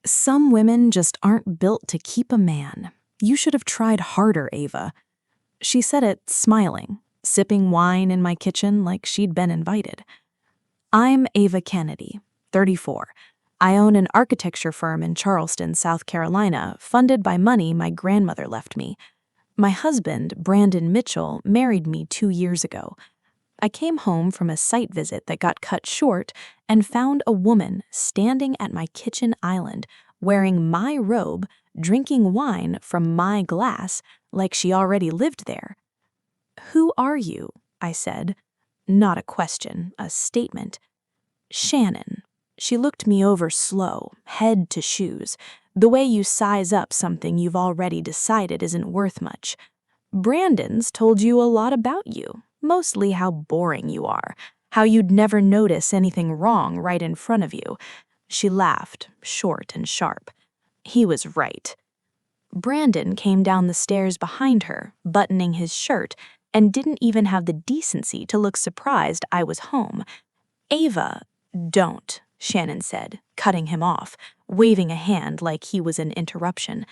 Some women just aren't built to keep a man. You should have tried harder, Ava. She said it smiling, sipping wine in my kitchen like she'd been invited. I'm Ava Kennedy, 34. I own an architecture firm in Charleston, South Carolina, funded by money my grandmother left me. My husband, Brandon Mitchell, married me 2 years ago. I came home from a site visit that got cut short and found a woman standing at my kitchen island, wearing my robe, drinking wine from my glass like she already lived there. "Who are you?" I said. Not a question, a statement. "Shannon." She looked me over slow, head to shoes, the way you size up something you've already decided isn't worth much. "Brandon's told you a lot about you, mostly how boring you are, how you'd never notice anything wrong right in front of you." She laughed, short and sharp. He was right. Brandon came down the stairs behind her, buttoning his shirt, and didn't even have the decency to look surprised I was home. "Ava, don't," Shannon said, cutting him off, waving a hand like he was an interruption.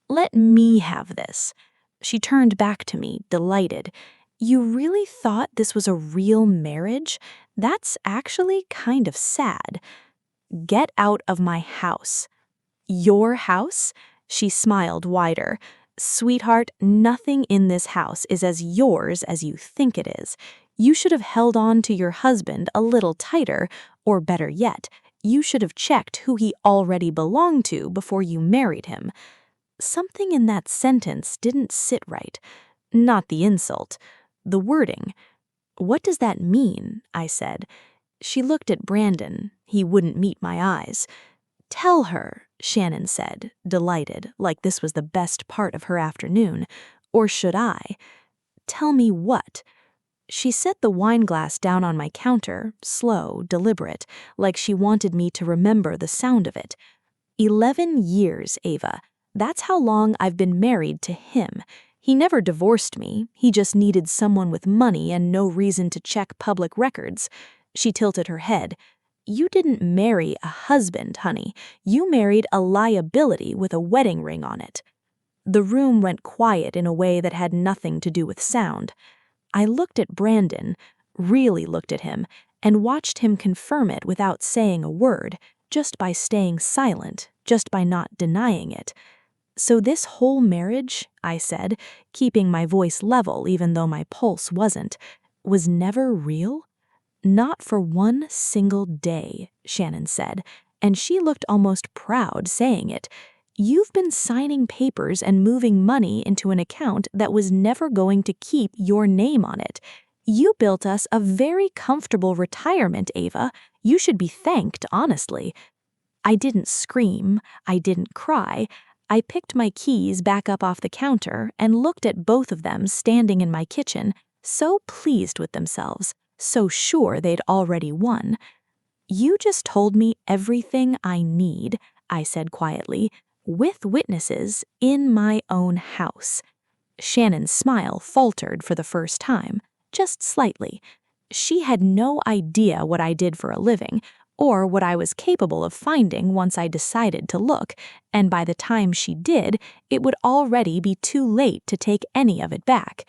"Let me have this." She turned back to me, delighted. "You really thought this was a real marriage? That's actually kind of sad." "Get out of my house." "Your house?" She smiled wider. "Sweetheart, nothing in this house is as yours as you think it is. You should have held on to your husband a little tighter, or better yet, you should have checked who he already belonged to before you married him." Something in that sentence didn't sit right. Not the insult, the wording. "What does that mean?" I said. She looked at Brandon. He wouldn't meet my eyes. "Tell her," Shannon said, delighted, like this was the best part of her afternoon. "Or should I?" "Tell me what?" She set the wine glass down on my counter, slow, deliberate, like she wanted me to remember the sound of it. 11 years, Ava. That's how long I've been married to him. He never divorced me. He just needed someone with money and no reason to check public records. She tilted her head. "You didn't marry a husband, honey. You married a liability with a wedding ring on it." The room went quiet in a way that had nothing to do with sound. I looked at Brandon, really looked at him, and watched him confirm it without saying a word, just by staying silent, just by not denying it. "So this whole marriage," I said, keeping my voice level even though my pulse wasn't, "was never real?" "Not for one single day," Shannon said, and she looked almost proud saying it. "You've been signing papers and moving money into an account that was never going to keep your name on it. You built us a very comfortable retirement, Ava. You should be thanked, honestly." I didn't scream. I didn't cry. I picked my keys back up off the counter and looked at both of them standing in my kitchen, so pleased with themselves, so sure they'd already won. "You just told me everything I need," I said quietly, "with witnesses in my own house." Shannon's smile faltered for the first time, just slightly. She had no idea what I did for a living, or what I was capable of finding once I decided to look, and by the time she did, it would already be too late to take any of it back.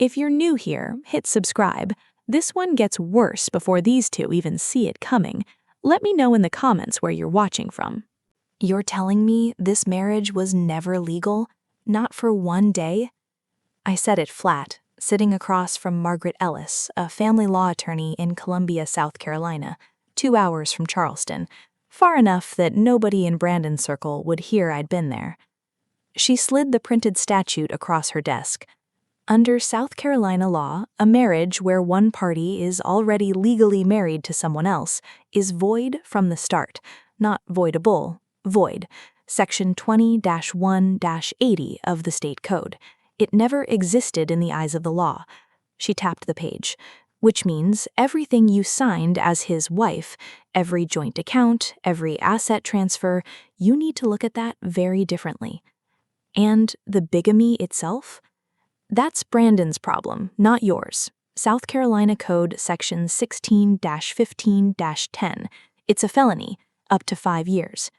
If you're new here, hit subscribe. This one gets worse before these two even see it coming. Let me know in the comments where you're watching from. "You're telling me this marriage was never legal? Not for one day?" I said it flat, sitting across from Margaret Ellis, a family law attorney in Columbia, South Carolina, 2 hours from Charleston, far enough that nobody in Brandon's circle would hear I'd been there. She slid the printed statute across her desk. "Under South Carolina law, a marriage where one party is already legally married to someone else is void from the start, not voidable, void. Section 20-1-80 of the state code. It never existed in the eyes of the law." She tapped the page. "Which means everything you signed as his wife, every joint account, every asset transfer, you need to look at that very differently." "And the bigamy itself?" "That's Brandon's problem, not yours. South Carolina Code Section 16-15-10. It's a felony, up to 5 years.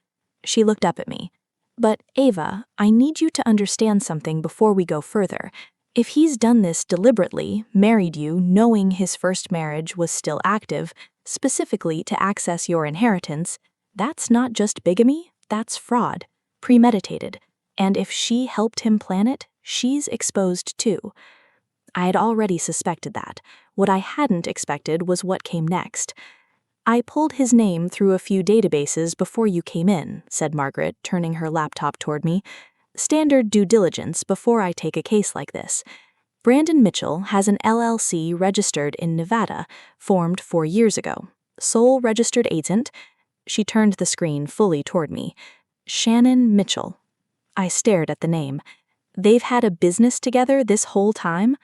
She looked up at me. But, Ava, I need you to understand something before we go further. If he's done this deliberately, married you knowing his first marriage was still active, specifically to access your inheritance, that's not just bigamy, that's fraud, premeditated. And if she helped him plan it, she's exposed too. I had already suspected that. What I hadn't expected was what came next. I pulled his name through a few databases before you came in, said Margaret, turning her laptop toward me. Standard due diligence before I take a case like this. Brandon Mitchell has an LLC registered in Nevada, formed 4 years ago. Sole registered agent. She turned the screen fully toward me. Shannon Mitchell. I stared at the name. They've had a business together this whole time?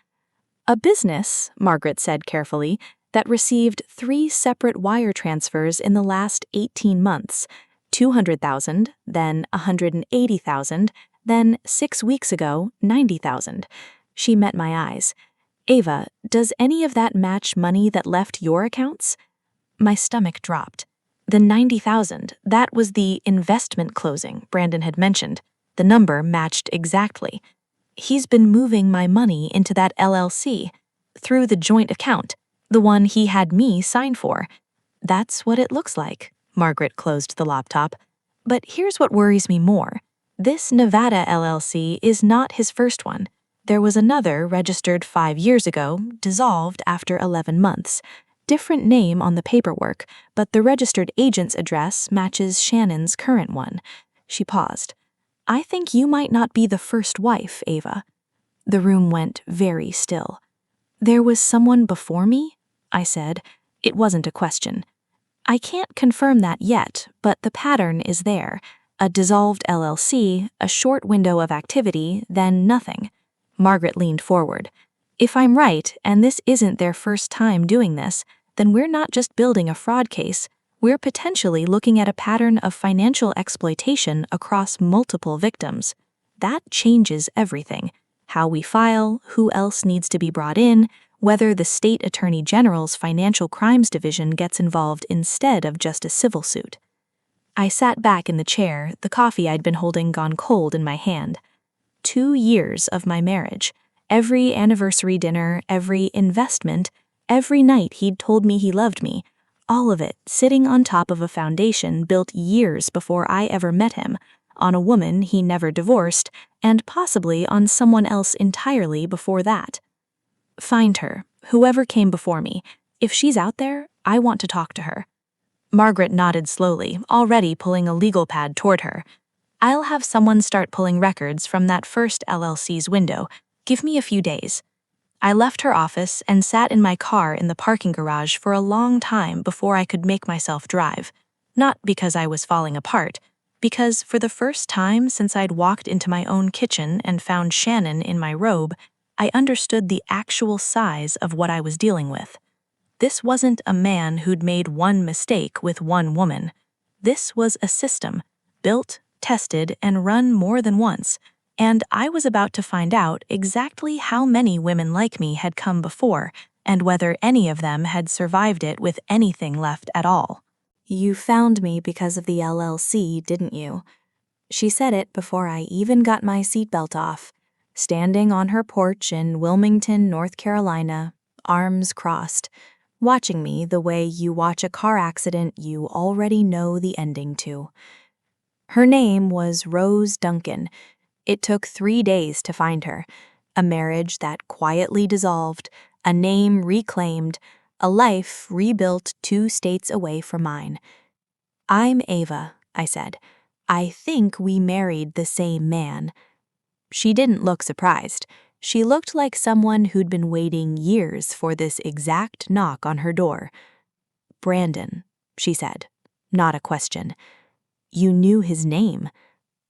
A business, Margaret said carefully, that received 3 separate wire transfers in the last 18 months. 200,000, then 180,000, then 6 weeks ago, 90,000. She met my eyes. Ava, does any of that match money that left your accounts? My stomach dropped. The 90,000, that was the investment closing Brandon had mentioned. The number matched exactly. He's been moving my money into that LLC through the joint account, the one he had me sign for. That's what it looks like. Margaret closed the laptop. But here's what worries me more. This Nevada LLC is not his first one. There was another registered 5 years ago, dissolved after 11 months. Different name on the paperwork, but the registered agent's address matches Shannon's current one. She paused. I think you might not be the first wife, Ava. The room went very still. There was someone before me? I said. It wasn't a question. I can't confirm that yet, but the pattern is there. A dissolved LLC, a short window of activity, then nothing. Margaret leaned forward. If I'm right, and this isn't their first time doing this, then we're not just building a fraud case, we're potentially looking at a pattern of financial exploitation across multiple victims. That changes everything. How we file, who else needs to be brought in, whether the state attorney general's financial crimes division gets involved instead of just a civil suit. I sat back in the chair, the coffee I'd been holding gone cold in my hand. 2 years of my marriage. Every anniversary dinner, every investment, every night he'd told me he loved me. All of it sitting on top of a foundation built years before I ever met him, on a woman he never divorced, and possibly on someone else entirely before that. Find her, whoever came before me. If she's out there, I want to talk to her. Margaret nodded slowly, already pulling a legal pad toward her. I'll have someone start pulling records from that first LLC's window. Give me a few days. I left her office and sat in my car in the parking garage for a long time before I could make myself drive. Not because I was falling apart, because for the first time since I'd walked into my own kitchen and found Shannon in my robe, I understood the actual size of what I was dealing with. This wasn't a man who'd made one mistake with one woman. This was a system, built, tested, and run more than once, and I was about to find out exactly how many women like me had come before, and whether any of them had survived it with anything left at all. You found me because of the LLC, didn't you? She said it before I even got my seatbelt off, standing on her porch in Wilmington, North Carolina, arms crossed, watching me the way you watch a car accident you already know the ending to. Her name was Rose Duncan. It took 3 days to find her. A marriage that quietly dissolved, a name reclaimed, a life rebuilt 2 states away from mine. I'm Ava, I said. I think we married the same man. She didn't look surprised. She looked like someone who'd been waiting years for this exact knock on her door. Brandon, she said, not a question. You knew his name.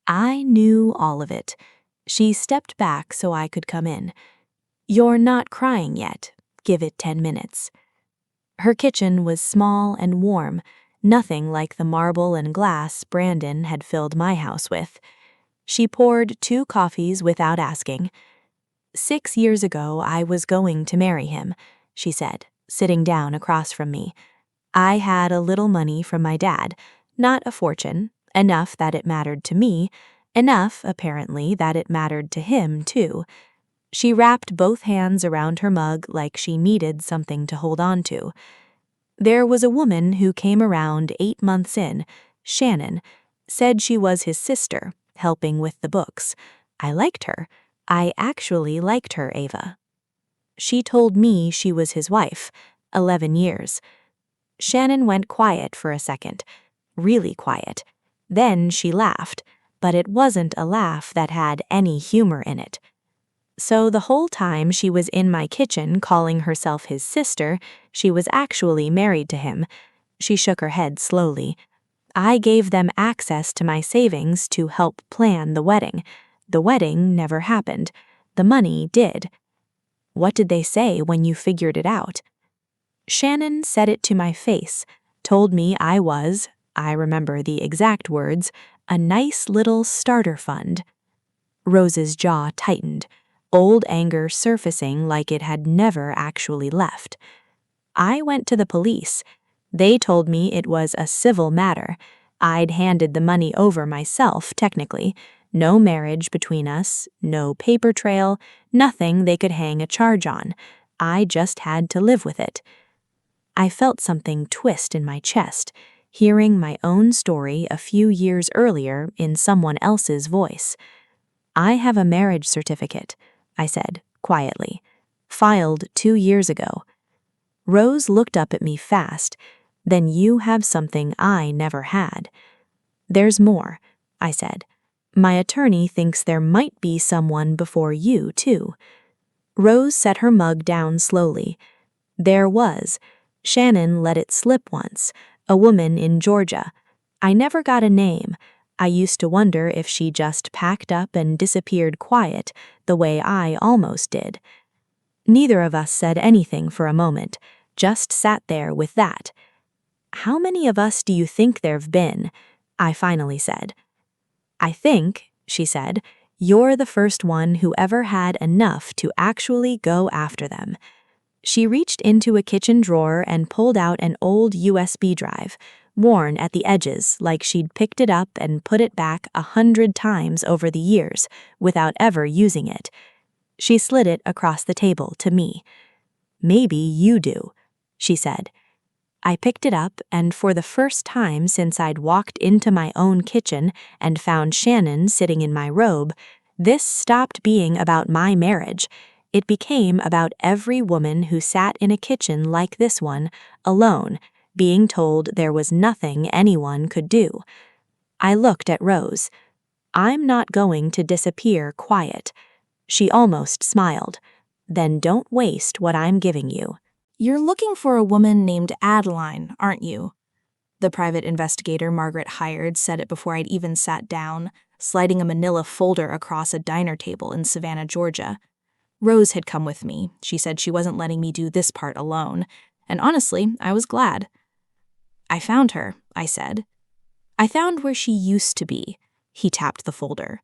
I knew all of it. She stepped back so I could come in. You're not crying yet. Give it 10 minutes. Her kitchen was small and warm, nothing like the marble and glass Brandon had filled my house with. She poured 2 coffees without asking. 6 years ago, I was going to marry him, she said, sitting down across from me. I had a little money from my dad, not a fortune, Enough that it mattered to me, enough, apparently, that it mattered to him, too. She wrapped both hands around her mug like she needed something to hold on to. There was a woman who came around 8 months in, Shannon, said she was his sister, helping with the books. I liked her. I actually liked her, Ava. She told me she was his wife, 11 years. Shannon went quiet for a second, really quiet. Then she laughed, but it wasn't a laugh that had any humor in it. So the whole time she was in my kitchen calling herself his sister, she was actually married to him. She shook her head slowly. I gave them access to my savings to help plan the wedding. The wedding never happened. The money did. What did they say when you figured it out? Shannon said it to my face, told me I was, I remember the exact words, a nice little starter fund. Rose's jaw tightened, old anger surfacing like it had never actually left. I went to the police. They told me it was a civil matter. I'd handed the money over myself, technically. No marriage between us, no paper trail, nothing they could hang a charge on. I just had to live with it. I felt something twist in my chest, hearing my own story a few years earlier in someone else's voice. I have a marriage certificate, I said, quietly, filed 2 years ago. Rose looked up at me fast. Then you have something I never had. There's more, I said. My attorney thinks there might be someone before you, too. Rose set her mug down slowly. There was. Shannon let it slip once. A woman in Georgia. I never got a name. I used to wonder if she just packed up and disappeared quiet, the way I almost did. Neither of us said anything for a moment, just sat there with that. How many of us do you think there've been? I finally said. I think, she said, you're the first one who ever had enough to actually go after them. She reached into a kitchen drawer and pulled out an old USB drive, worn at the edges like she'd picked it up and put it back 100 times over the years without ever using it. She slid it across the table to me. Maybe you do, she said. I picked it up, and for the first time since I'd walked into my own kitchen and found Shannon sitting in my robe, this stopped being about my marriage. It became about every woman who sat in a kitchen like this one, alone, being told there was nothing anyone could do. I looked at Rose. I'm not going to disappear quiet. She almost smiled. Then don't waste what I'm giving you. You're looking for a woman named Adeline, aren't you? The private investigator Margaret hired said it before I'd even sat down, sliding a manila folder across a diner table in Savannah, Georgia. Rose had come with me. She said she wasn't letting me do this part alone, and honestly, I was glad. I found her, I said. I found where she used to be. He tapped the folder.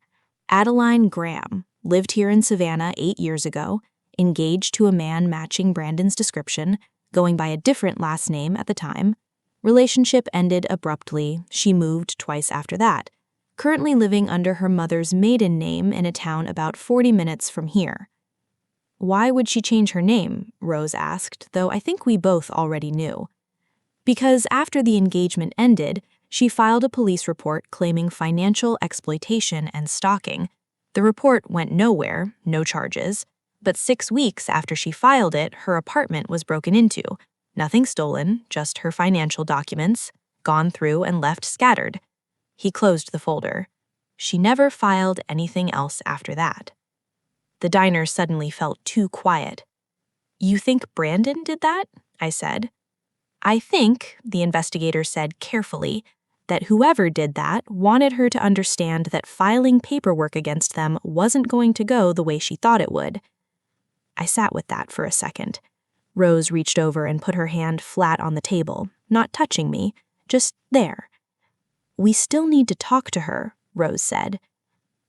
Adeline Graham, lived here in Savannah 8 years ago, engaged to a man matching Brandon's description, going by a different last name at the time. Relationship ended abruptly. She moved twice after that. Currently living under her mother's maiden name in a town about 40 minutes from here. Why would she change her name? Rose asked, though I think we both already knew. Because after the engagement ended, she filed a police report claiming financial exploitation and stalking. The report went nowhere, no charges. But 6 weeks after she filed it, her apartment was broken into. Nothing stolen, just her financial documents, gone through and left scattered. He closed the folder. She never filed anything else after that. The diner suddenly felt too quiet. You think Brandon did that? I said. I think, the investigator said carefully, that whoever did that wanted her to understand that filing paperwork against them wasn't going to go the way she thought it would. I sat with that for a second. Rose reached over and put her hand flat on the table, not touching me, just there. We still need to talk to her, Rose said.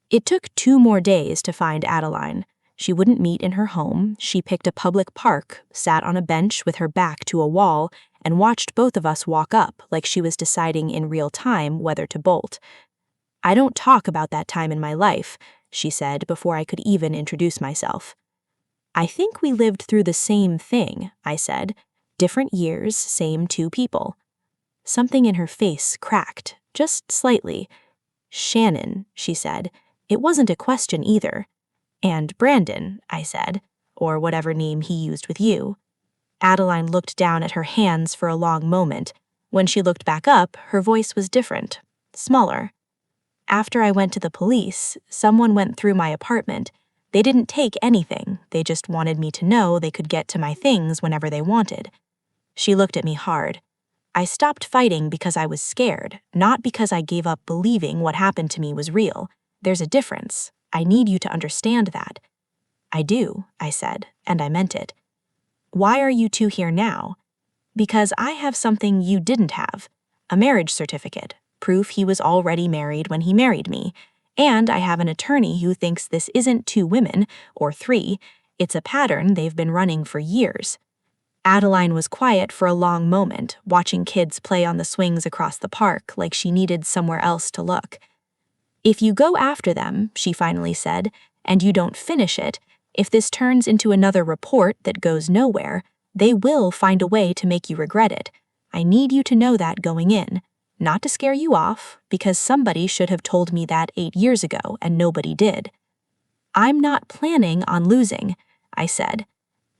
It took 2 more days to find Adeline. She wouldn't meet in her home. She picked a public park, sat on a bench with her back to a wall, and watched both of us walk up like she was deciding in real time whether to bolt. "I don't talk about that time in my life," she said before I could even introduce myself. "I think we lived through the same thing," I said. "Different years, same two people." Something in her face cracked, just slightly. "Shannon," she said. It wasn't a question either. "And Brandon," I said, or whatever name he used with you. Adeline looked down at her hands for a long moment. When she looked back up, her voice was different, smaller. "After I went to the police, someone went through my apartment. They didn't take anything, they just wanted me to know they could get to my things whenever they wanted." She looked at me hard. "I stopped fighting because I was scared, not because I gave up believing what happened to me was real. There's a difference. I need you to understand that." "I do," I said, and I meant it. "Why are you two here now?" "Because I have something you didn't have. A marriage certificate, proof he was already married when he married me. And I have an attorney who thinks this isn't two women, or three. It's a pattern they've been running for years." Adeline was quiet for a long moment, watching kids play on the swings across the park like she needed somewhere else to look. "If you go after them," she finally said, "and you don't finish it, if this turns into another report that goes nowhere, they will find a way to make you regret it. I need you to know that going in. Not to scare you off, because somebody should have told me that 8 years ago and nobody did." "I'm not planning on losing," I said.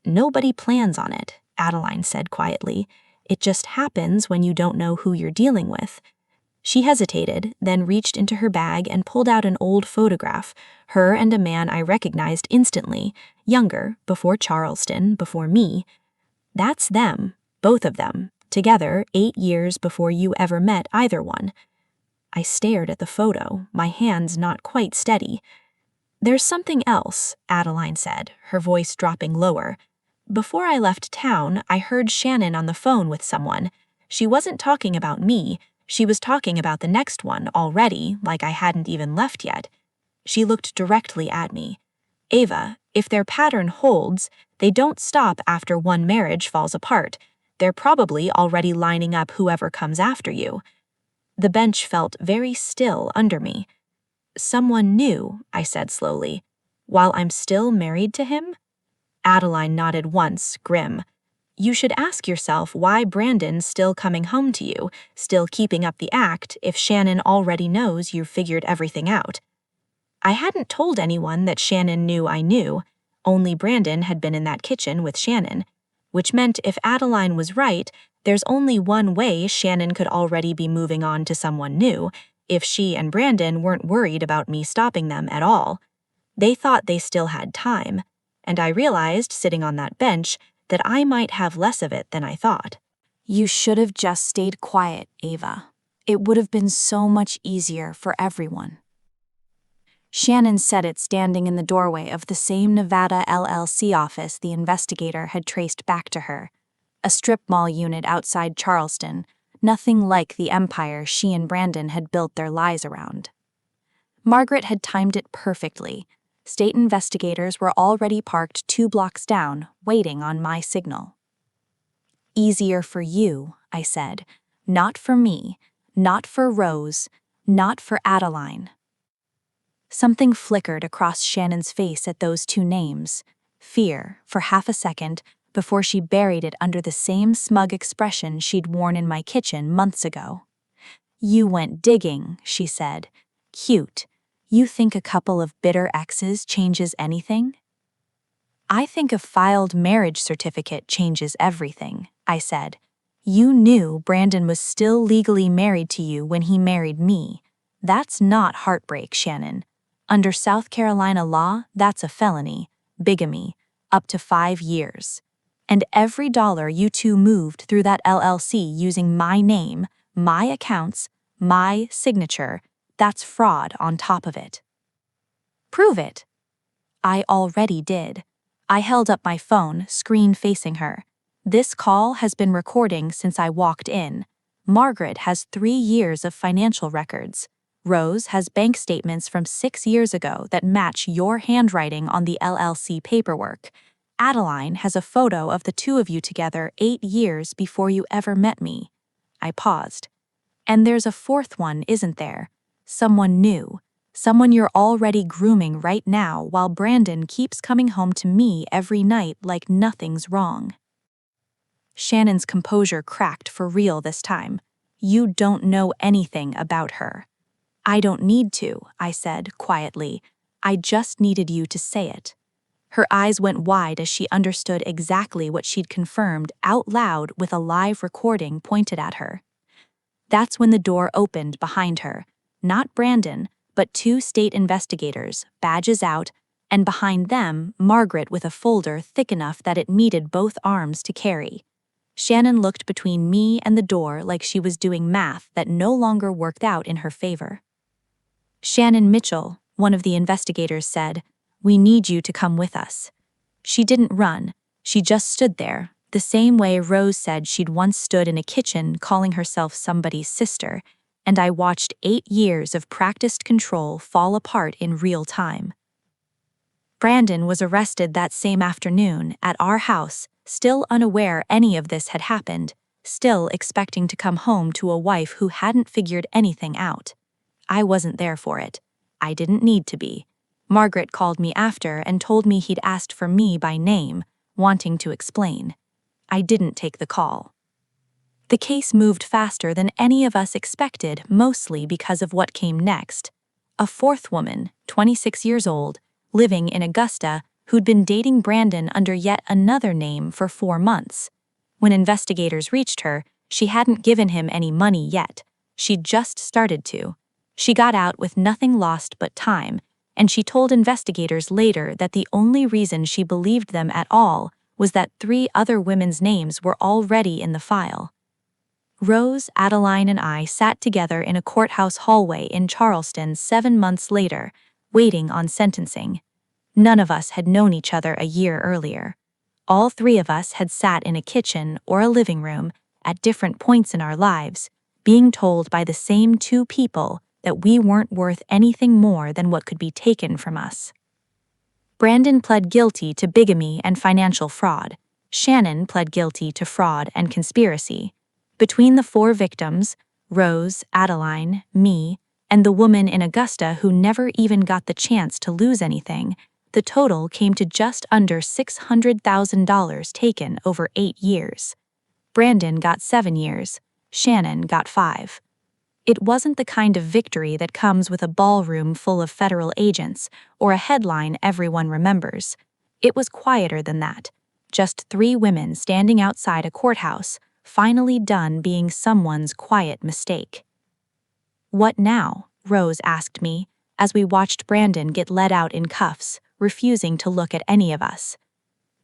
"Nobody plans on it," Adeline said quietly. "It just happens when you don't know who you're dealing with." She hesitated, then reached into her bag and pulled out an old photograph, her and a man I recognized instantly, younger, before Charleston, before me. "That's them, both of them, together 8 years before you ever met either one." I stared at the photo, my hands not quite steady. "There's something else," Adeline said, her voice dropping lower. "Before I left town, I heard Shannon on the phone with someone. She wasn't talking about me. She was talking about the next one already, like I hadn't even left yet." She looked directly at me. "Ava, if their pattern holds, they don't stop after one marriage falls apart. They're probably already lining up whoever comes after you." The bench felt very still under me. "Someone new," I said slowly. "While I'm still married to him?" Adeline nodded once, grim. "You should ask yourself why Brandon's still coming home to you, still keeping up the act, if Shannon already knows you've figured everything out." I hadn't told anyone that Shannon knew I knew. Only Brandon had been in that kitchen with Shannon. Which meant if Adeline was right, there's only one way Shannon could already be moving on to someone new, if she and Brandon weren't worried about me stopping them at all. They thought they still had time. And I realized, sitting on that bench, that I might have less of it than I thought. You should have just stayed quiet, Ava. It would have been so much easier for everyone. Shannon said it standing in the doorway of the same Nevada LLC office the investigator had traced back to her. A strip mall unit outside Charleston, nothing like the empire she and Brandon had built their lies around. Margaret had timed it perfectly. State investigators were already parked 2 blocks down, waiting on my signal. "Easier for you," I said. "Not for me, not for Rose, not for Adeline." Something flickered across Shannon's face at those 2 names. Fear, for half a second, before she buried it under the same smug expression she'd worn in my kitchen months ago. "You went digging," she said. "Cute. You think a couple of bitter exes changes anything?" "I think a filed marriage certificate changes everything," I said. "You knew Brandon was still legally married to you when he married me. That's not heartbreak, Shannon. Under South Carolina law, that's a felony, bigamy, up to 5 years. And every dollar you two moved through that LLC using my name, my accounts, my signature, that's fraud on top of it." "Prove it." I already did. I held up my phone, screen facing her. "This call has been recording since I walked in. Margaret has 3 years of financial records. Rose has bank statements from 6 years ago that match your handwriting on the LLC paperwork. Adeline has a photo of the two of you together 8 years before you ever met me. I paused. And there's a fourth one, isn't there? Someone new. Someone you're already grooming right now while Brandon keeps coming home to me every night like nothing's wrong. Shannon's composure cracked for real this time. You don't know anything about her. I don't need to, I said quietly. I just needed you to say it. Her eyes went wide as she understood exactly what she'd confirmed out loud with a live recording pointed at her. That's when the door opened behind her. Not Brandon, but 2 state investigators, badges out, and behind them, Margaret with a folder thick enough that it needed both arms to carry. Shannon looked between me and the door like she was doing math that no longer worked out in her favor. Shannon Mitchell, one of the investigators, said, "We need you to come with us." She didn't run, she just stood there, the same way Rose said she'd once stood in a kitchen calling herself somebody's sister, and I watched 8 years of practiced control fall apart in real time. Brandon was arrested that same afternoon at our house, still unaware any of this had happened, still expecting to come home to a wife who hadn't figured anything out. I wasn't there for it. I didn't need to be. Margaret called me after and told me he'd asked for me by name, wanting to explain. I didn't take the call. The case moved faster than any of us expected, mostly because of what came next. A fourth woman, 26 years old, living in Augusta, who'd been dating Brandon under yet another name for 4 months. When investigators reached her, she hadn't given him any money yet. She'd just started to. She got out with nothing lost but time, and she told investigators later that the only reason she believed them at all was that 3 other women's names were already in the file. Rose, Adeline, and I sat together in a courthouse hallway in Charleston 7 months later, waiting on sentencing. None of us had known each other a year earlier. All 3 of us had sat in a kitchen or a living room at different points in our lives, being told by the same 2 people that we weren't worth anything more than what could be taken from us. Brandon pled guilty to bigamy and financial fraud. Shannon pled guilty to fraud and conspiracy. Between the 4 victims, Rose, Adeline, me, and the woman in Augusta who never even got the chance to lose anything, the total came to just under $600,000 taken over 8 years. Brandon got 7 years. Shannon got 5. It wasn't the kind of victory that comes with a ballroom full of federal agents or a headline everyone remembers. It was quieter than that. Just 3 women standing outside a courthouse, finally done being someone's quiet mistake. "What now?" Rose asked me, as we watched Brandon get led out in cuffs, refusing to look at any of us.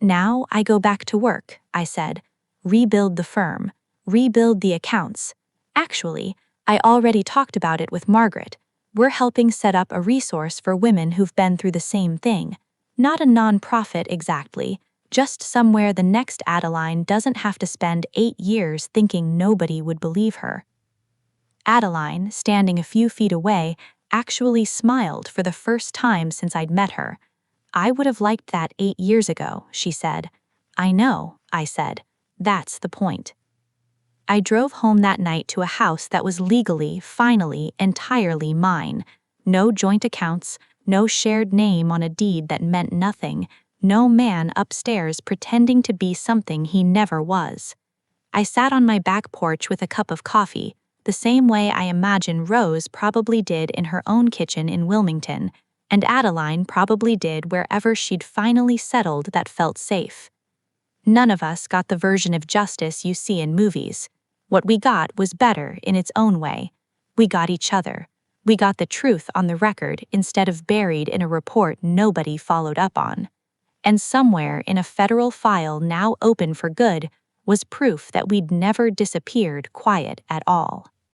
"Now I go back to work," I said. "Rebuild the firm. Rebuild the accounts. Actually, I already talked about it with Margaret. We're helping set up a resource for women who've been through the same thing. Not a non-profit exactly, just somewhere the next Adeline doesn't have to spend 8 years thinking nobody would believe her." Adeline, standing a few feet away, actually smiled for the first time since I'd met her. "I would have liked that 8 years ago," she said. "I know," I said. "That's the point." I drove home that night to a house that was legally, finally, entirely mine. No joint accounts, no shared name on a deed that meant nothing, no man upstairs pretending to be something he never was. I sat on my back porch with a cup of coffee, the same way I imagine Rose probably did in her own kitchen in Wilmington, and Adeline probably did wherever she'd finally settled that felt safe. None of us got the version of justice you see in movies. What we got was better in its own way. We got each other. We got the truth on the record instead of buried in a report nobody followed up on. And somewhere in a federal file now open for good was proof that we'd never disappeared quiet at all.